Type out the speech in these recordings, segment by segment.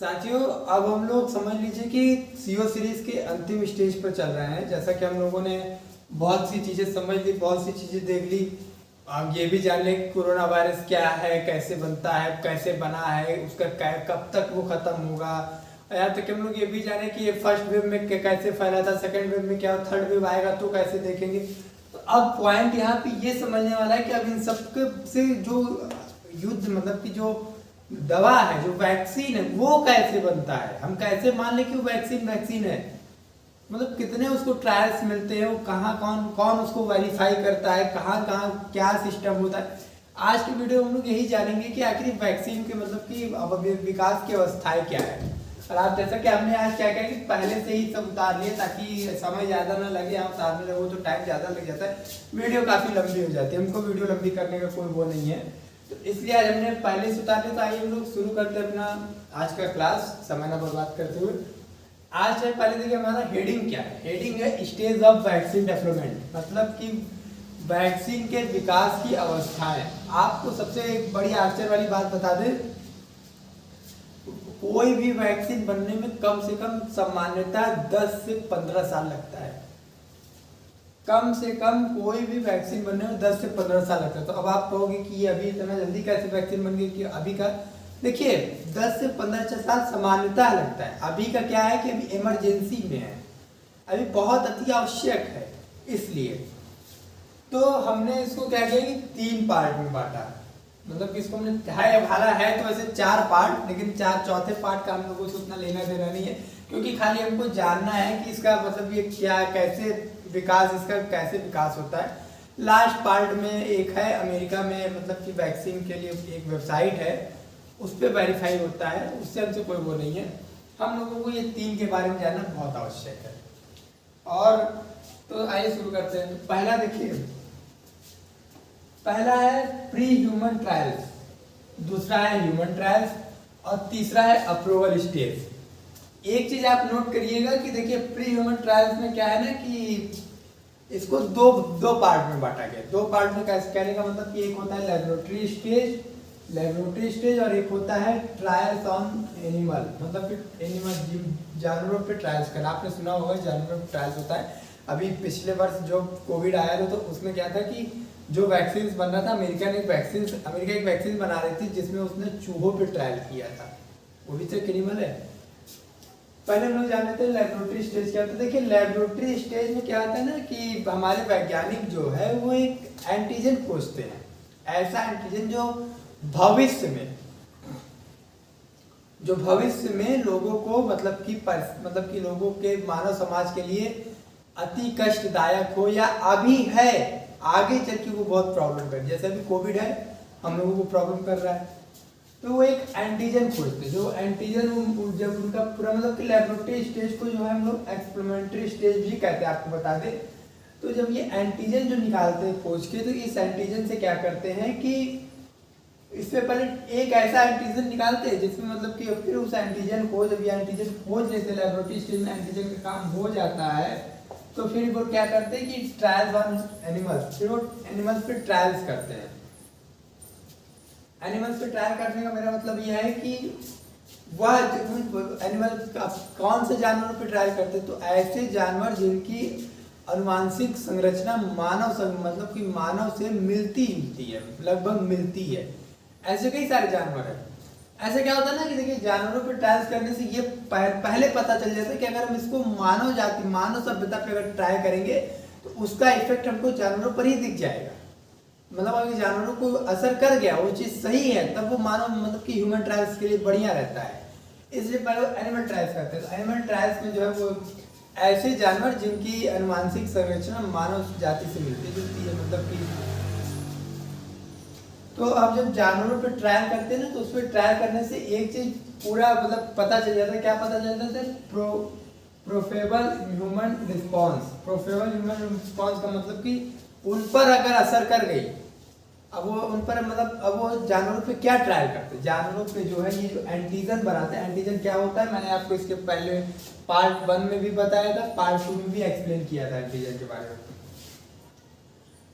साथियों, अब हम लोग समझ लीजिए कि सीओ सीरीज के अंतिम स्टेज पर चल रहे हैं। जैसा कि हम लोगों ने बहुत सी चीज़ें समझ ली, बहुत सी चीज़ें देख ली। अब ये भी जान लें कि कोरोना वायरस क्या है, कैसे बनता है, कैसे बना है, उसका कब तक वो खत्म होगा। यहाँ तक हम लोग ये भी जाने कि ये फर्स्ट वेव में कैसे फैला था, सेकेंड वेव में क्या, थर्ड वेव आएगा तो कैसे देखेंगे। तो अब पॉइंट यहाँ पे ये समझने वाला है कि अब इन सब से जो युद्ध मतलब कि जो दवा है, जो वैक्सीन है, वो कैसे बनता है। हम कैसे मान लें कि वो वैक्सीन है, मतलब कितने उसको ट्रायल्स मिलते हैं, वो कहाँ कौन कौन उसको वेरीफाई करता है, कहाँ कहाँ क्या सिस्टम होता है। आज की वीडियो हम लोग यही जानेंगे कि आखिर वैक्सीन के मतलब कि अब विकास की अवस्थाएं क्या है। और आप जैसा कि हमने आज क्या किया कि पहले से ही सब उतार लिए ताकि समय ज़्यादा ना लगे। आप उतारने लगो तो टाइम ज़्यादा लग जाता है, वीडियो काफ़ी लंबी हो जाती है। हमको वीडियो लंबी करने का कोई वो नहीं है, तो इसलिए आज हमने पहले से उतार लिया। तो आइए हम लोग शुरू करते हैं अपना आज का क्लास, समय ना बर्बाद करते हुए। आज से पहले देखिए हमारा हेडिंग क्या है। हेडिंग है स्टेज ऑफ वैक्सीन डेवलपमेंट, मतलब कि वैक्सीन के विकास की अवस्थाएं। आपको सबसे एक बड़ी आश्चर्य वाली बात बता दें, कोई भी वैक्सीन बनने में कम से कम सामान्यतः 10 से 15 साल लगता है। कम से कम कोई भी वैक्सीन बनने में 10 से 15 साल लगता है। तो अब आप कहोगे कि ये अभी इतना जल्दी कैसे वैक्सीन बन गई कि अभी का। देखिए 10 से 15 साल सामान्यतः लगता है। अभी का क्या है कि अभी इमरजेंसी में है, अभी बहुत अति आवश्यक है। इसलिए तो हमने इसको क्या किया कि 3 पार्ट में बांटा। मतलब कि इसको हमने है तो वैसे 4 पार्ट, लेकिन चौथे पार्ट का हम लोगों से उतना लेना देना नहीं है, क्योंकि खाली हमको जानना है कि इसका मतलब ये क्या, कैसे विकास, इसका कैसे विकास होता है। लास्ट पार्ट में एक है अमेरिका में, मतलब कि वैक्सीन के लिए एक वेबसाइट है, उस पर वेरीफाई होता है, उससे हमसे कोई वो नहीं है। हम लोगों को ये 3 के बारे में जानना बहुत आवश्यक है। और तो आइए शुरू करते हैं। पहला देखिए, पहला है प्री ह्यूमन ट्रायल्स, दूसरा है ह्यूमन ट्रायल्स और तीसरा है अप्रूवल स्टेज। एक चीज आप नोट करिएगा कि देखिए प्री ह्यूमन ट्रायल्स में क्या है ना कि इसको दो पार्ट में बांटा गया। 2 पार्ट में कैसे कहने का मतलब कि एक होता है लेबोरेटरी स्टेज और एक होता है ट्रायल्स ऑन एनिमल, मतलब कि एनिमल जानवरों पे ट्रायल्स करना। आपने सुना होगा जानवरों पे ट्रायल्स होता है। अभी पिछले वर्ष जो कोविड आया था तो उसमें क्या था कि जो वैक्सीन बन रहा था, अमेरिका एक वैक्सीन बना रही थी जिसमें उसने चूहों पे ट्रायल किया था, वो भी तो एनिमल है। पहले हम लोग जान लेते हैं लेबोरेटरी स्टेज क्या होता है। देखिए लेबोरेटरी स्टेज में क्या होता है ना कि हमारे वैज्ञानिक जो है वो एक एंटीजन खोजते हैं, ऐसा एंटीजन जो भविष्य में लोगों को मतलब कि लोगों के मानव समाज के लिए अति कष्टदायक हो, या अभी है आगे चल के वो बहुत प्रॉब्लम कर, जैसे अभी कोविड है हम लोगों को प्रॉब्लम कर रहा है। तो वो एक एंटीजन खोजते हैं, जो एंटीजन जब उनका पूरा मतलब कि लेबोरेटरी स्टेज को जो है हम लोग एक्सपेरिमेंटरी स्टेज भी कहते हैं, आपको बता दें। तो जब ये एंटीजन जो निकालते हैं खोज के, तो इस एंटीजन से क्या करते हैं कि इससे पहले एक ऐसा एंटीजन निकालते हैं जिसमें मतलब कि फिर उस एंटीजन को जब ये एंटीजन खोज लेते लेबोरेटरी स्टेज में, एंटीजन का काम हो जाता है, तो फिर वो क्या करते हैं कि ट्रायल्स ऑन एनिमल्स, फिर वो एनिमल्स पे ट्रायल्स करते हैं। एनिमल्स पे ट्रायल करने का मेरा मतलब यह है कि वह एनिमल कौन से जानवरों पे ट्रायल करते हैं, तो ऐसे जानवर जिनकी अनुवांशिक संरचना मतलब कि मानव से मिलती जुलती है, लगभग मिलती है। ऐसे कई सारे जानवर हैं। ऐसे क्या होता है ना कि देखिए जानवरों पे ट्रायल्स करने से ये पहले पता चल जाता है कि अगर हम इसको मानव सभ्यता पे अगर ट्राई करेंगे तो उसका इफेक्ट हमको जानवरों पर ही दिख जाएगा। मतलब अगर जानवरों को असर कर गया, वो चीज़ सही है, तब वो मानव मतलब कि ह्यूमन ट्रायल्स के लिए बढ़िया रहता है। इसलिए पहले वो एनिमल ट्रायल्स करते हैं। तो एनिमल ट्रायल्स में जो है वो ऐसे जानवर जिनकी अनुवांशिक संरचना मानव जाति से मिलती जुलती है, मतलब कि तो अब जब जानवरों पे ट्रायल करते हैं ना, तो उस पर ट्रायल करने से एक चीज पूरा मतलब पता चल जाता है। क्या पता चल जाता है? प्रोफेबल ह्यूमन रिस्पॉन्स का मतलब कि उन पर अगर असर कर गई, अब वो उन पर मतलब अब वो जानवरों पे क्या ट्रायल करते हैं, जानवरों पे जो है ये जो एंटीजन बनाते हैं। एंटीजन क्या होता है, मैंने आपको इसके पहले पार्ट 1 में भी बताया था, पार्ट 2 में भी एक्सप्लेन किया था एंटीजन के बारे में।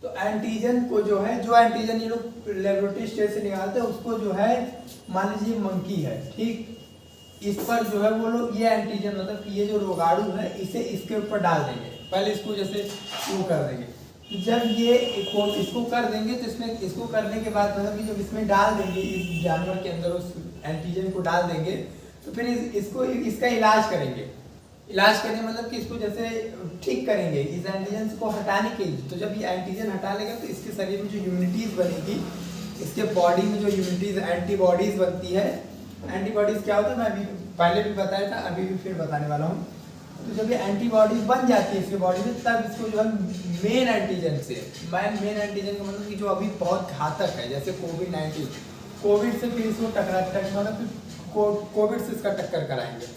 तो एंटीजन को जो एंटीजन ये लोग लेबोरेटरी स्टेज से निकालते हैं, उसको जो है मान लीजिए मंकी है, ठीक। इस पर जो है वो लोग ये एंटीजन मतलब कि ये जो रोगाणु है इसे इसके ऊपर डाल देंगे। पहले इसको जैसे वो कर देंगे, जब ये इसको कर देंगे तो इसमें इसको करने के बाद मतलब कि जब इसमें डाल देंगे, इस जानवर के अंदर उस एंटीजन को डाल देंगे, तो फिर इसको इसका इलाज करेंगे। इलाज करें मतलब कि इसको जैसे ठीक करेंगे इस एंटीजन को हटाने के लिए। तो जब ये एंटीजन हटा लेगा तो इसके शरीर में जो इम्यूनिटीज बनेगी, इसके बॉडी में जो इम्यूनिटीज एंटीबॉडीज बनती है। एंटीबॉडीज क्या होता है मैं अभी पहले भी बताया था, अभी भी फिर बताने वाला हूँ। तो जब ये एंटीबॉडीज बन जाती है इसके बॉडी में, तब इसको जो है मेन एंटीजन से, मेन एंटीजन का मतलब कि जो अभी बहुत घातक है, जैसे कोविड-19, कोविड से फिर इसको मतलब कोविड से इसका टक्कर कराएंगे।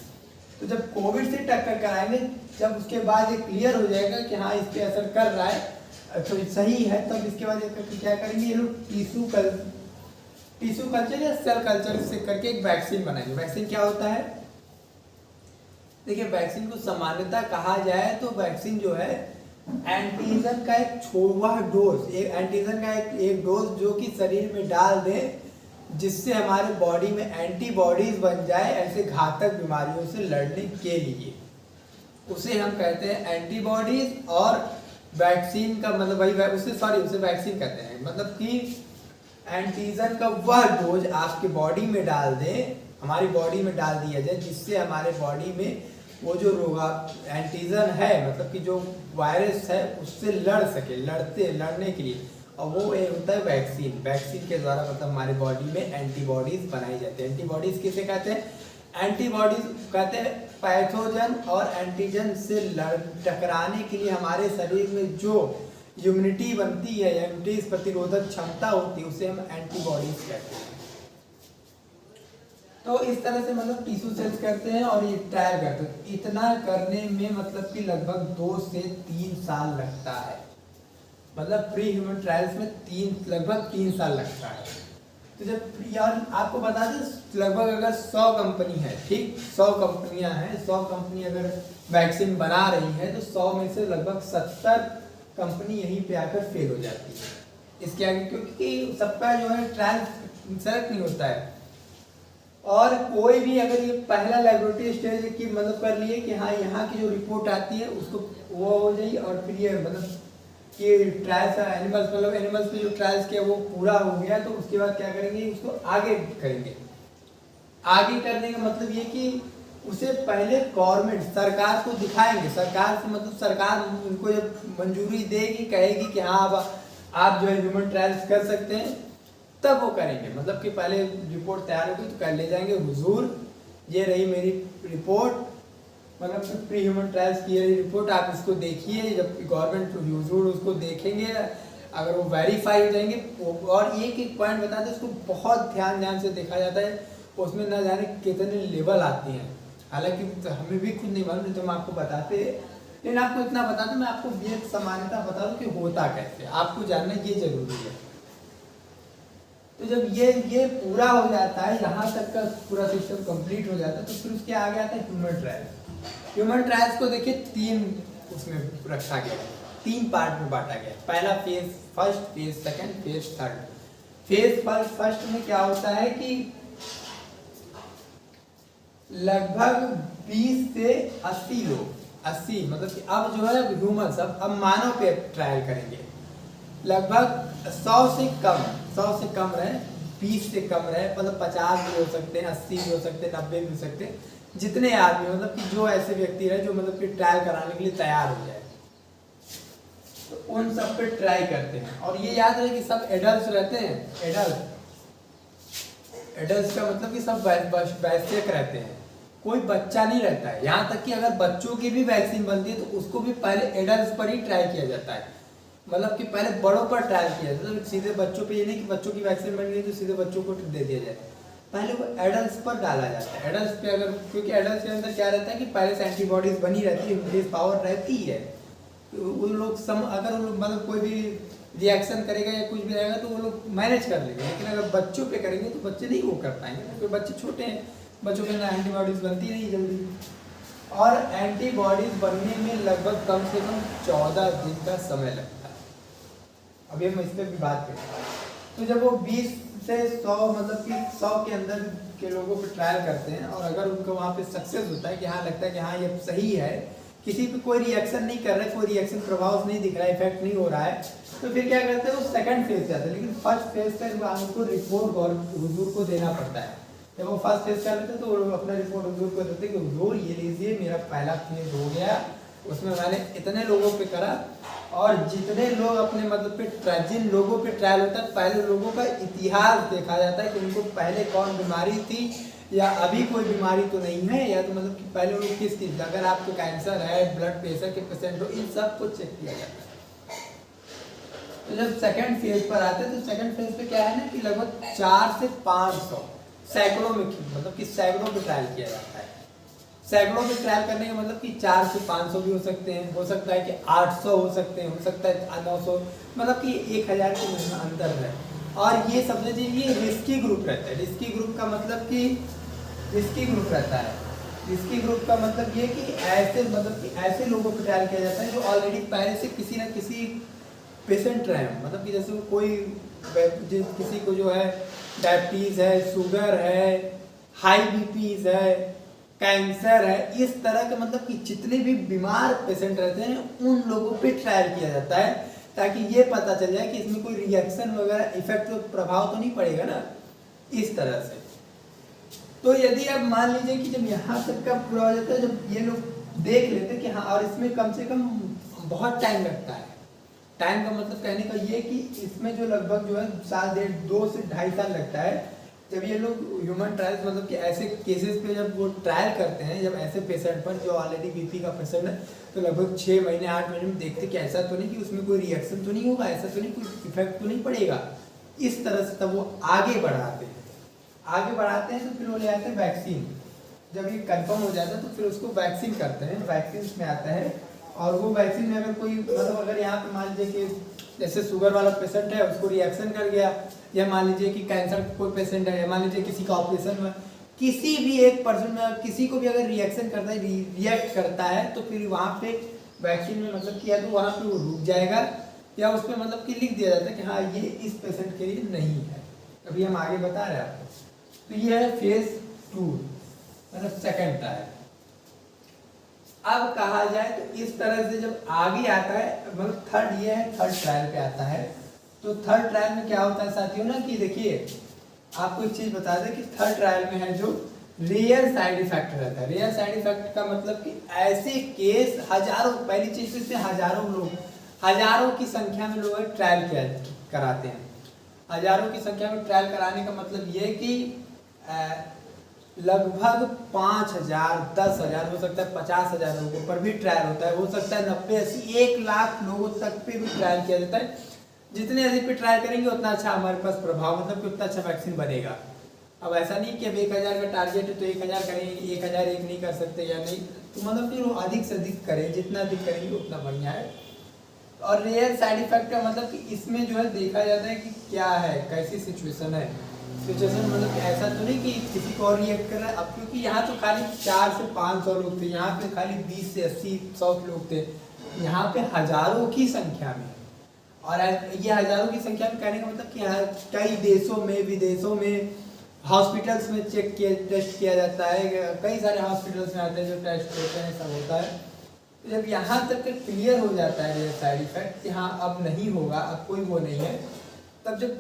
तो जब कोविड से टक्कर कराएंगे, जब उसके बाद ये क्लियर हो जाएगा कि हाँ इस पे असर कर रहा है तो सही है, तब इसके बाद क्या करेंगे ये लोग टिश्यू कल्चर या सेल कल्चर से करके एक वैक्सीन बनाएंगे। वैक्सीन क्या होता है, देखिए वैक्सीन को सामान्यतः कहा जाए तो वैक्सीन जो है एंटीजन का एक छोटा डोज, एक एंटीजन का एक डोज जो कि शरीर में डाल दें, जिससे हमारे बॉडी में एंटीबॉडीज बन जाए ऐसे घातक बीमारियों से लड़ने के लिए, उसे हम कहते हैं एंटीबॉडीज। और वैक्सीन का मतलब वही उसे वैक्सीन कहते हैं। मतलब कि एंटीजन का वह डोज आपके बॉडी में डाल दें, हमारी बॉडी में डाल दिया जाए, जिससे हमारे बॉडी में वो जो एंटीजन है मतलब कि जो वायरस है उससे लड़ने के लिए, और वो एक होता है वैक्सीन। वैक्सीन के द्वारा मतलब हमारे बॉडी में एंटीबॉडीज बनाई जाती है। एंटीबॉडीज किसे कहते हैं, एंटीबॉडीज कहते हैं पैथोजन और एंटीजन से टकराने के लिए हमारे शरीर में जो इम्यूनिटी बनती है, इम्यूनिटी प्रतिरोधक क्षमता होती है, उसे हम एंटीबॉडीज कहते हैं। तो इस तरह से मतलब टिश्यू सेल्स करते हैं और ये ट्रायल करते हैं। इतना करने में मतलब कि लगभग 2 से 3 साल लगता है। मतलब प्री ह्यूमन ट्रायल्स में लगभग 3 साल लगता है। तो जब यार आपको बता दें लगभग अगर 100 कंपनी है, ठीक 100 कंपनियां हैं, 100 कंपनी अगर वैक्सीन बना रही है तो 100 में से लगभग 70 कंपनी यहीं पे आकर फेल हो जाती है इसके आगे, क्योंकि सबका जो है ट्रायल सेलेक्ट नहीं होता है। और कोई भी अगर ये पहला लेबोरेटरी स्टेज की मतलब कर लिए कि हाँ यहाँ की जो रिपोर्ट आती है उसको वो हो जाए, और फिर ये मतलब कि ट्रायल्स एनिमल्स पे जो ट्रायल्स किया वो पूरा हो गया, तो उसके बाद क्या करेंगे उसको आगे करेंगे। आगे करने का मतलब ये कि उसे पहले गवर्नमेंट सरकार को दिखाएंगे। सरकार से मतलब सरकार उनको जब मंजूरी देगी, कहेगी कि हाँ अब आप जो है ह्यूमन ट्रायल्स कर सकते हैं, तब वो करेंगे। मतलब कि पहले रिपोर्ट तैयार होगी तो कर ले जाएंगे, हुजूर ये रही मेरी रिपोर्ट, मतलब प्री ह्यूमन ट्रायल्स की रिपोर्ट, आप इसको देखिए। जब गवर्नमेंट हुजूर उसको देखेंगे, अगर वो वेरीफाई हो जाएंगे, और एक पॉइंट बता दें, उसको बहुत ध्यान से देखा जाता है, उसमें ना जाने कितने लेवल आती हैं। हालांकि हमें भी खुद नहीं मालूम, तो हम आपको बताते, लेकिन आपको इतना बता दूं, मैं आपको ये सामान्यता बता दूं कि होता कैसे, आपको जानना ये जरूरी है। तो जब ये पूरा हो जाता है, यहाँ तक का पूरा सिस्टम कंप्लीट हो जाता है, तो फिर उसके आगे आता है ह्यूमन ट्रायल्स। ह्यूमन ट्रायल्स को देखिए 3 उसमें रखा गया, 3 पार्ट में बांटा गया। पहला phase first, phase second, phase third. Phase first में क्या होता है कि लगभग 20 से 80 लोग, 80 मतलब कि अब जो है ह्यूमन्स, अब मानव पे ट्रायल करेंगे। लगभग 100 से कम रहे, 20 से कम रहे, मतलब 50 भी हो सकते हैं, 80 भी हो सकते हैं, 90 भी हो सकते हैं, जितने आदमी मतलब कि जो ऐसे व्यक्ति रहे जो मतलब कि ट्रायल कराने के लिए तैयार हो जाए, तो उन सब पे ट्राई करते हैं। और ये याद रहे कि सब एडल्ट रहते हैं। एडल्ट का मतलब कि सब वयस्क रहते हैं, कोई बच्चा नहीं रहता है। यहाँ तक कि अगर बच्चों की भी वैक्सीन बनती है तो उसको भी पहले एडल्ट पर ही ट्राई किया जाता है। मतलब कि पहले बड़ों पर ट्रायल किया जाता है, तो सीधे बच्चों पे ये नहीं कि बच्चों की वैक्सीन बन गई तो सीधे बच्चों को दे दिया जाए, पहले वो एडल्ट्स पर डाला जाता है। एडल्ट्स पे अगर, क्योंकि एडल्ट्स के अंदर क्या रहता है कि पहले से एंटीबॉडीज बनी रहती है, इम्यूनिटी पावर रहती है, तो वो लोग अगर वो लोग मतलब कोई भी रिएक्शन करेगा या कुछ भी रहेगा तो वो लोग मैनेज कर लेंगे। लेकिन अगर बच्चों पे करेंगे तो बच्चे नहीं वो कर पाएंगे, क्योंकि बच्चे छोटे हैं, बच्चों के अंदर एंटीबॉडीज बनती नहीं जल्दी, और एंटीबॉडीज बनने में लगभग कम से कम 14 दिन का समय लगता है। अभी हम इस पर भी बात करें। तो जब वो 20 से 100 मतलब कि 100 के अंदर के लोगों पे ट्रायल करते हैं और अगर उनको वहाँ पे सक्सेस होता है कि हाँ लगता है कि हाँ ये सही है, किसी पे कोई रिएक्शन नहीं कर रहा है, कोई रिएक्शन प्रभाव नहीं दिख रहा है, इफेक्ट नहीं हो रहा है, तो फिर क्या करते हैं वो सेकंड फेज पे आते हैं। लेकिन फर्स्ट फेज पे उनको रिपोर्ट हुजूर को देना पड़ता है। जब वो फर्स्ट फेज कर लेते हैं तो वो अपना रिपोर्ट हुजूर को देते हैं कि हुजूर ये लीजिए मेरा पहला फेज हो गया, उसमें मैंने इतने लोगों पे करा और जितने लोग अपने मतलब पे जिन लोगों पे ट्रायल होता है पहले लोगों का इतिहास देखा जाता है कि उनको पहले कौन बीमारी थी या अभी कोई बीमारी तो नहीं है, या तो मतलब कि पहले लोग किस चीज़, अगर आपको कैंसर है, ब्लड प्रेशर के पेशेंट हो, इन सब को चेक किया जाता है। तो जब सेकंड फेज पर आते हैं तो सेकंड फेज पे क्या है ना कि लगभग 4 से 500 सैकड़ों में मतलब कि सैकड़ों पे ट्रायल किया जाता है। सैकड़ों पे ट्रायल करने का मतलब कि 4 से 500 भी हो सकते हैं, हो सकता है कि 800 हो सकते हैं, हो सकता है 900, मतलब कि 1000 के में अंतर है। और ये समझ लीजिए ये रिस्की ग्रुप रहता है। रिस्की ग्रुप का मतलब कि रिस्की ग्रुप रहता है, रिस्की ग्रुप का मतलब ये कि ऐसे मतलब कि ऐसे लोगों पर ट्रायल किया जाता है जो ऑलरेडी पहले से किसी न किसी पेशेंट रहे हैं, मतलब कि जैसे कोई किसी को जो है डायबिटीज़ है, शुगर है, हाई बीपीज है, कैंसर है, इस तरह के मतलब कि जितने भी बीमार पेशेंट रहते हैं उन लोगों पे ट्रायल किया जाता है ताकि ये पता चल जाए कि इसमें कोई रिएक्शन वगैरह इफेक्ट प्रभाव तो नहीं पड़ेगा ना, इस तरह से। तो यदि आप मान लीजिए कि जब यहाँ तक का पूरा हो जाता है, जब ये लोग देख लेते हैं कि हाँ, और इसमें कम से कम बहुत टाइम लगता है। टाइम का मतलब कहने का ये कि इसमें जो लगभग जो है 2 से 2.5 साल लगता है। जब ये लोग ह्यूमन ट्रायल्स मतलब कि ऐसे केसेस पे जब वो ट्रायल करते हैं, जब ऐसे पेशेंट पर जो ऑलरेडी बीपी का पेशेंट है, तो लगभग 6 महीने 8 महीने में देखते कि ऐसा तो नहीं कि उसमें कोई रिएक्शन तो नहीं होगा, ऐसा तो नहीं कोई इफेक्ट तो नहीं पड़ेगा, इस तरह से तब वो आगे बढ़ाते हैं। आगे बढ़ाते हैं तो फिर वो ले आते हैं वैक्सीन। जब ये कंफर्म हो जाता है तो फिर उसको वैक्सीन करते हैं, वैक्सीन में आता है। और वो वैक्सीन में अगर कोई मतलब अगर यहाँ पे मान लीजिए कि जैसे शुगर वाला पेशेंट है उसको रिएक्शन कर गया, या मान लीजिए कि कैंसर कोई पेशेंट है, या मान लीजिए किसी का ऑपरेशन में किसी भी एक पर्सन में किसी को भी अगर रिएक्शन करता है, रिएक्ट करता है, तो फिर वहाँ पे वैक्सीन में मतलब कि या तो वहाँ पे वो रुक जाएगा या उस पर मतलब कि लिख दिया जाता है कि हाँ ये इस पेशेंट के लिए नहीं है। अभी हम आगे बता रहे हैं आपको। तो ये है फेज 2 मतलब सेकेंड ट्रायल। अब कहा जाए तो इस तरह से जब आगे आता है मतलब थर्ड, ये है थर्ड ट्रायल पे आता है। तो थर्ड ट्रायल में क्या होता है साथियों ना कि देखिए आपको एक चीज बता दें कि थर्ड ट्रायल में है जो रेयर साइड इफेक्ट रहता है। रेयर साइड इफेक्ट का मतलब कि ऐसे केस हजारों, पहली चीज तो इसमें हजारों लोग, हजारों की संख्या में लोग ट्रायल कराते हैं। हजारों की संख्या में ट्रायल कराने का मतलब ये कि लगभग 5000, 10,000, हो सकता है 50,000 लोगों पर भी ट्रायल होता है, हो सकता है 90, 80, 1 लाख लोगों तक पे भी ट्रायल किया जाता है। जितने अधिक पे ट्रायल करेंगे उतना अच्छा हमारे पास प्रभाव, मतलब कि उतना अच्छा वैक्सीन बनेगा। अब ऐसा नहीं कि अब 1000 का टारगेट है तो 1000 करेंगे, 1000 एक नहीं कर सकते या नहीं, तो मतलब फिर वो अधिक से अधिक करें, जितना अधिक करेंगे उतना बढ़िया है। और रेयर साइड इफेक्ट का मतलब कि इसमें जो है देखा जाता है कि क्या है, कैसी सिचुएशन है। सिचुएशन मतलब कि ऐसा तो नहीं कि किसी को और रिएक्ट कर रहा है। अब क्योंकि यहाँ तो खाली 4 से 500 लोग थे, यहाँ पे खाली 20 से 80, 100 लोग थे, यहाँ पे हजारों की संख्या में। और ये हजारों की संख्या में कहने का मतलब कि यहाँ कई देशों में, विदेशों में, हॉस्पिटल्स में चेक किया, टेस्ट किया जाता है। कई सारे हॉस्पिटल्स में आते हैं जो टेस्ट होते हैं, सब होता है। जब यहाँ तक क्लियर हो जाता है ये साइड इफेक्ट कि हाँ अब नहीं होगा, अब कोई वो नहीं है, तब जब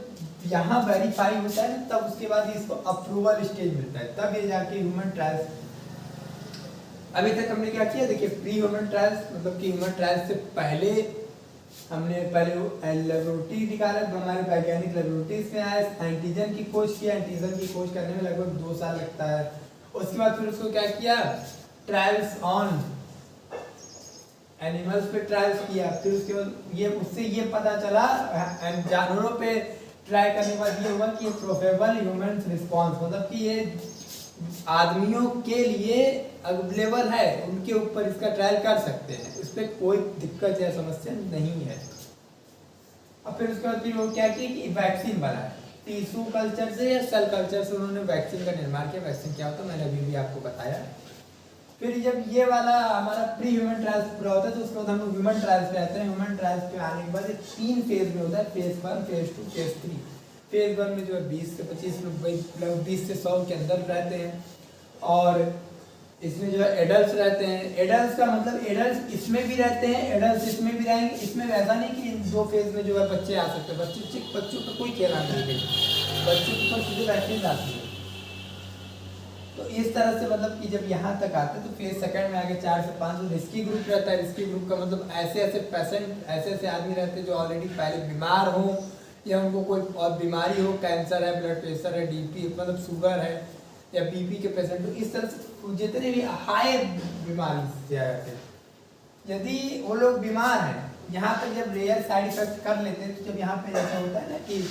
यहाँ वेरीफाई होता है तब उसके बाद इसको अप्रूवल स्टेज मिलता है, तब ये जाके ह्यूमन ट्रायल्स। अभी तक हमने क्या किया देखिए, प्री ह्यूमन ट्रायल्स मतलब कि ह्यूमन ट्रायल्स से पहले हमने पहले लेबोरेटरी निकाला, हमारे वैज्ञानिक लेबोरेटरीज में आए, एंटीजन की खोज किया, एंटीजन की खोज करने में लगभग 2 साल लगता है। उसके बाद फिर उसको क्या किया, ट्रायल्स ऑन एनिमल्स पे ट्रायल्स किया। फिर उसके बाद ये उससे ये पता चला जानवरों पे ट्राई करने के बाद ये हुआ कि ये प्रोफेबल ह्यूमन रिस्पॉन्स, मतलब कि ये आदमियों के लिए अवेलेबल है, उनके ऊपर इसका ट्रायल कर सकते हैं, इस पर कोई दिक्कत या समस्या नहीं है। अब फिर उसके बाद फिर वो क्या किया कि वैक्सीन बनाया, टिश्यू कल्चर से या सेल कल्चर से उन्होंने वैक्सीन का निर्माण किया। वैक्सीन क्या होता है मैंने अभी भी आपको बताया। फिर जब ये वाला हमारा प्री ह्यूमन ट्रायल्स पूरा होता है तो उसके बाद हम लोग ह्यूमन ट्रायल्स पे आते हैं। ह्यूमन ट्रायल्स पे आने के बाद 3 फेज में होता है, फेज 1, फेज 2, फेज 3। फेज 1 में जो है 20 से 25 लोग, 20 से 100 के अंदर रहते हैं। और इसमें जो है एडल्ट रहते हैं। एडल्ट का मतलब एडल्ट इसमें भी रहते हैं, एडल्ट इसमें भी रहेंगे। इसमें ऐसा नहीं कि इन 2 फेज में जो है बच्चे आ सकते हैं, बच्चों का कोई खेला नहीं है, बच्चों के ऊपर सीधे वैक्सीन आती है। तो इस तरह से मतलब कि जब यहाँ तक आते हैं तो फेज सेकंड में आगे 4 से 5 रिस्की ग्रुप रहता है। रिस्की ग्रुप का मतलब ऐसे ऐसे पेशेंट, ऐसे ऐसे आदमी रहते हैं जो ऑलरेडी पहले बीमार हो या उनको कोई और बीमारी हो, कैंसर है, ब्लड प्रेशर है, डीपी मतलब शुगर है या बीपी के पेशेंट हो। इस तरह से जितने भी हाई बीमारी से आते हैं, यदि वो लोग बीमार हैं, यहाँ पर जब रेयर साइड इफेक्ट कर लेते हैं, तो जब यहाँ पे ऐसा होता है ना कि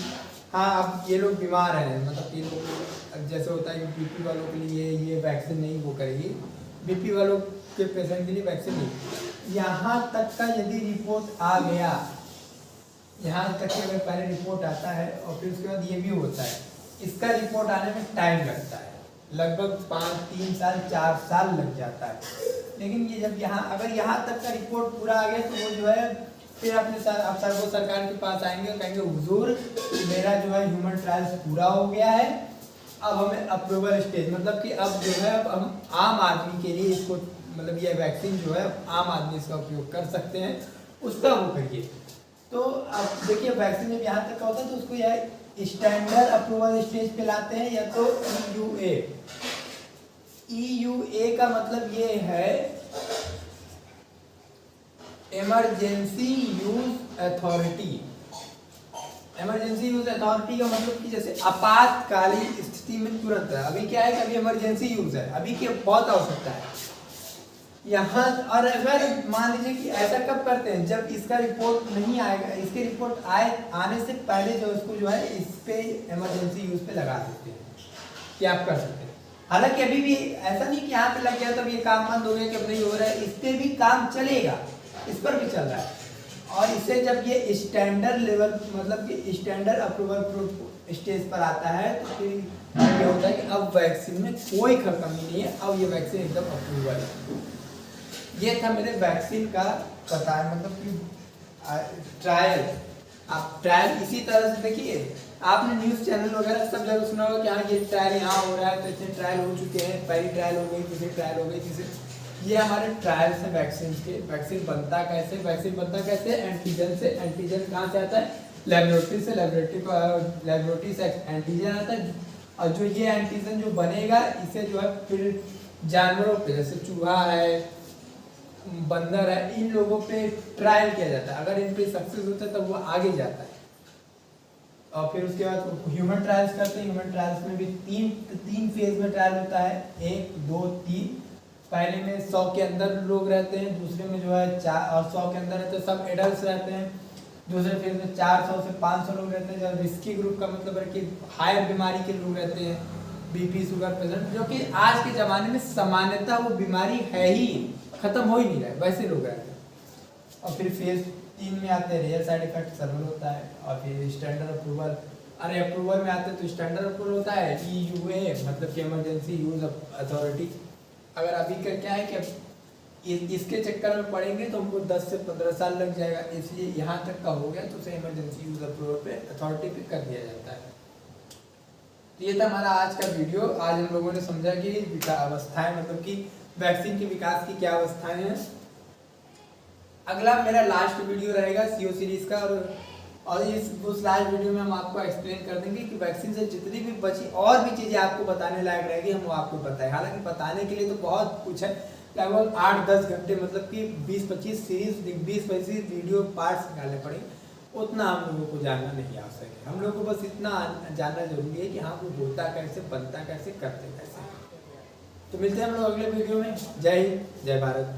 हाँ अब ये लोग बीमार हैं, मतलब कि लोग जैसे होता है कि बीपी वालों के लिए ये वैक्सीन नहीं वो करेगी, बीपी वालों के पेशेंट के लिए वैक्सीन नहीं। यहाँ तक का यदि रिपोर्ट आ गया, यहाँ तक कि अगर पहले रिपोर्ट आता है और फिर उसके बाद ये भी होता है, इसका रिपोर्ट आने में टाइम लगता है, लगभग 3 साल 4 साल लग जाता है। लेकिन ये जब यहाँ अगर यहाँ तक का रिपोर्ट पूरा आ गया तो वो जो है फिर अपने वो सरकार के पास आएंगे और कहेंगे हुजूर मेरा जो है ह्यूमन ट्रायल्स पूरा हो गया है, अब हमें अप्रूवल स्टेज, मतलब कि अब जो है अब हम आम आदमी के लिए इसको, मतलब ये वैक्सीन जो है आम आदमी इसका उपयोग कर सकते हैं, उसका वो करिए। तो अब देखिए वैक्सीन जब यहाँ तक का होता है तो उसको यह स्टैंडर्ड अप्रूवल स्टेज पे लाते हैं, या तो EUA। EUA का मतलब ये है emergency use authority. Emergency use authority का मतलब कि जैसे आपातकालीन स्थिति में तुरंत है। अभी क्या है कि अभी इमरजेंसी यूज है, अभी की बहुत आवश्यकता है यहाँ। और अगर मान लीजिए कि ऐसा कब करते हैं, जब इसका रिपोर्ट नहीं आएगा, इसके रिपोर्ट आने से पहले जो इसको जो है इस पे इमरजेंसी यूज पे लगा देते हैं कि आप कर सकते हैं। हालांकि अभी भी ऐसा नहीं कि यहाँ पे लग गया तो ये काम बंद हो गया कि अब नहीं हो रहा है, इस पे भी काम चलेगा, इस पर भी चल रहा है। और इससे जब ये स्टैंडर्ड लेवल मतलब कि स्टैंडर्ड अप्रूवल स्टेज पर आता है तो फिर ये होता है कि अब वैक्सीन में कोई कमी नहीं है, अब ये वैक्सीन एकदम अप्रूवल है। ये था मेरे वैक्सीन का पता है, मतलब कि ट्रायल। आप ट्रायल इसी तरह से देखिए, आपने न्यूज़ चैनल वगैरह सब जगह सुना होगा कि हाँ ये ट्रायल यहाँ हो रहा है, तो इतने ट्रायल हो चुके हैं, पहली ट्रायल हो गई, दूसरी ट्रायल हो गई, तीसरी। ये हमारे ट्रायल्स हैं वैक्सीन के। वैक्सीन बनता कैसे, वैक्सीन बनता कैसे, एंटीजन से। एंटीजन कहाँ से आता है, लेबोरेटरी से। लेबोरेटरी से एंटीजन आता है, और जो ये एंटीजन जो बनेगा इसे जो है फिर जानवरों पे, जैसे चूहा है, बंदर है, इन लोगों पे ट्रायल किया जाता है। अगर इन पे सक्सेस होता है तब वो आगे जाता है, और फिर उसके बाद ह्यूमन ट्रायल्स करते हैं। ह्यूमन ट्रायल्स में भी तीन फेज में ट्रायल होता है, 1 2 3। पहले में 100 के अंदर लोग रहते हैं, दूसरे में जो है 4 और 100 के अंदर रहते हैं, सब एडल्ट रहते हैं। दूसरे फेज में 400 से 500 लोग रहते हैं। जब रिस्की ग्रुप का मतलब है कि हाई बीमारी के लोग रहते हैं, बीपी शुगर पेशेंट, जो कि आज के ज़माने में सामान्यतः वो बीमारी है ही, खत्म हो ही नहीं रहा है, वैसे लोग रहते हैं। और फिर फेज 3 में आते हैं, रियल साइड इफेक्ट सर्वल होता है, और फिर स्टैंडर्ड अप्रूवल। अरे अप्रूवल में आते हैं तो स्टैंडर्ड अप्रूवल होता है, EUA मतलब कि इमरजेंसी यूज अथॉरिटी। अगर अभी का क्या है कि इसके चक्कर में पड़ेंगे तो हमको 10 से 15 साल लग जाएगा, इसलिए यहाँ तक का हो गया तो उसे इमरजेंसी यूज अप्रूवल पे अथॉरिटी पे कर दिया जाता है। तो ये था हमारा आज का वीडियो। आज हम लोगों ने समझा कि अवस्थाएं, मतलब कि वैक्सीन के विकास की क्या अवस्थाएं हैं। अगला मेरा लास्ट वीडियो रहेगा CO सीरीज का, और उस लास्ट वीडियो में हम आपको एक्सप्लेन कर देंगे कि वैक्सीन से जितनी भी बची और भी चीज़ें आपको बताने लायक रहेगी, हम वो आपको बताएं। हालांकि बताने के लिए तो बहुत कुछ है, लगभग 8-10 घंटे, मतलब कि 20-25 सीरीज 20-25 वीडियो पार्ट्स निकालने पड़ेंगे, उतना हम लोगों को जानना नहीं आ सके। हम लोग को बस इतना जानना जरूरी है कि हाँ वो होता कैसे, बनता कैसे, करते कैसे। तो मिलते हैं हम लोग अगले वीडियो में। जय हिंद, जय भारत।